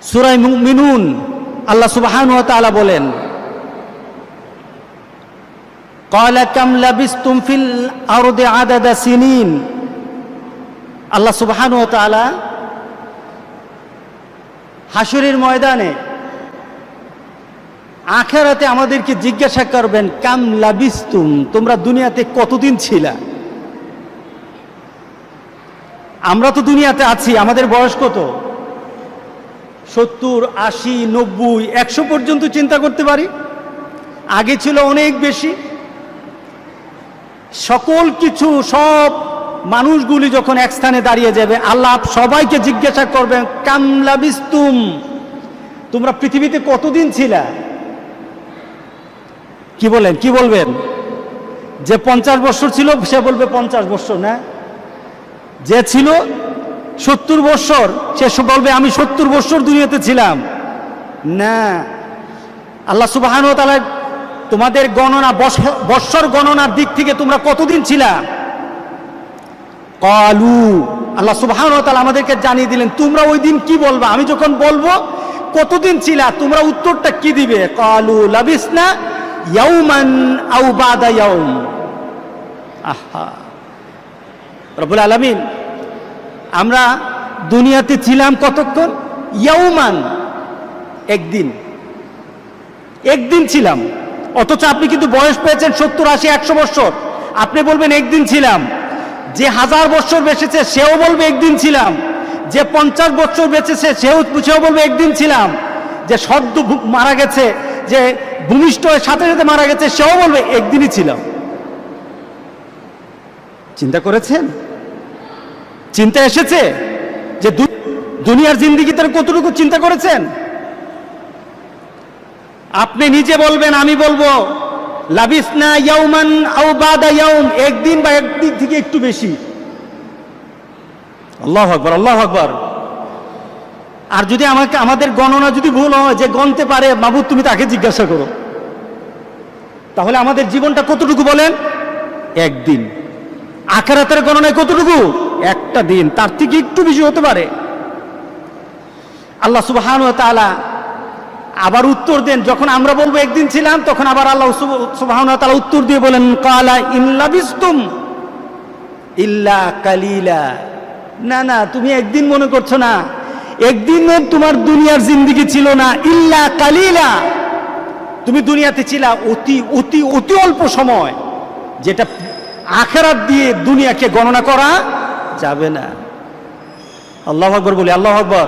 সূরা মুমিনুন আল্লাহ সুবহানাহু ওয়া তাআলা বলেন, ক্বালা কাম লাবিসতুম ফিল আরদি আদাদা সিনিন। আল্লাহ সুবহানাহু ওয়া তাআলা হাসরের ময়দানে আখিরাতে আমাদেরকে জিজ্ঞাসা করবেন, কাম লাবিসতুম, তোমরা দুনিয়াতে কতদিন ছিলা? আমরা তো দুনিয়াতে আছি, আমাদের বয়স কত? 70, 80, 90, 100 পর্যন্ত চিন্তা করতে পারি। আগে ছিল অনেক বেশি। সকল কিছু, সব মানুষগুলি যখন এক স্থানে দাঁড়িয়ে যাবে, আল্লাহ সবাইকে জিজ্ঞাসা করবেন, কাম লাবিসতুম, তোমরা পৃথিবীতে কতদিন ছিলা? কি বলেন, কি বলবেন? যে 50 বছর ছিল সে বলবে 50 বছর না, যে ছিল 70 বছর সে বলবে আমি 70 বছর দুনিয়াতে ছিলাম না। আল্লাহ সুবহানাহু ওয়া তাআলা তোমাদের গণনা, বৎসর গণনার দিক থেকে তোমরা কতদিন ছিলা? ক্বালু, আল্লাহ সুবহানাহু ওয়া তাআলা আমাদেরকে জানিয়ে দিলেন তোমরা ওই দিন কি বলবা। আমি যখন বলবো কতদিন ছিলা, তোমরা উত্তরটা কি দিবে? ক্বালু লাবিসনা ইয়াওমান আও বাদা ইয়াওম। আহা, রব্বুল আলামিন, আমরা দুনিয়াতে ছিলাম কতক্ষণ? ইয়াওমান, একদিন, একদিন ছিলাম। অথচ আপনি কিন্তু বয়স পেয়েছেন 70, 80, 100 বছর, আপনি বলবেন একদিন ছিলাম। যে 1000 বছর বেঁচেছে সেও বলবে একদিন ছিলাম। যে 50 বছর বেঁচেছে সেও বলবে একদিন ছিলাম। যে সদ্য মারা গেছে, যে ভূমিষ্ঠ হয়ে সাথে সাথে মারা গেছে, সেও বলবে একদিনই ছিলাম। চিন্তা করেছেন? চিন্তা এসেছে যে দুনিয়ার জিন্দেগি তার কতটুকু চিন্তা করেছেন? আপনি নিজে বলবেন, আমি বলবো লাবিসনা ইয়াওমান আও বাদা ইয়াওম, একদিন বা একদিন থেকে একটু বেশি। আল্লাহু আকবার, আল্লাহু আকবার। আর যদি আমাদের গণনা যদি ভুল হয়, যে গণতে পারে মাবুদ তুমি তাকে জিজ্ঞাসা করো, তাহলে আমাদের জীবনটা কতটুকু বলেন? একদিন। আখিরাতের গণনায় কতটুকু? একটা দিন, তার থেকে একটু বেশি হতে পারে। আল্লাহ সুবহানাহু ওয়া তাআলা আবার উত্তর দেন, যখন আমরা বলবো একদিন ছিলাম, তখন আবার আল্লাহ সুবহানাহু ওয়া তাআলা উত্তর দিয়ে বলেন, ক্বালা ইন লাবিসতুম ইল্লা কালিলা। না না, তুমি একদিন মনে করছো না, একদিন তোমার দুনিয়ার জিন্দেগি ছিল না। ইল্লা কালিলা, তুমি দুনিয়াতে ছিলা অতি অতি অতি অল্প সময়, যেটা আখিরাত দিয়ে দুনিয়াকে গণনা করা যাবে না। আল্লাহু আকবার বলি, আল্লাহু আকবার।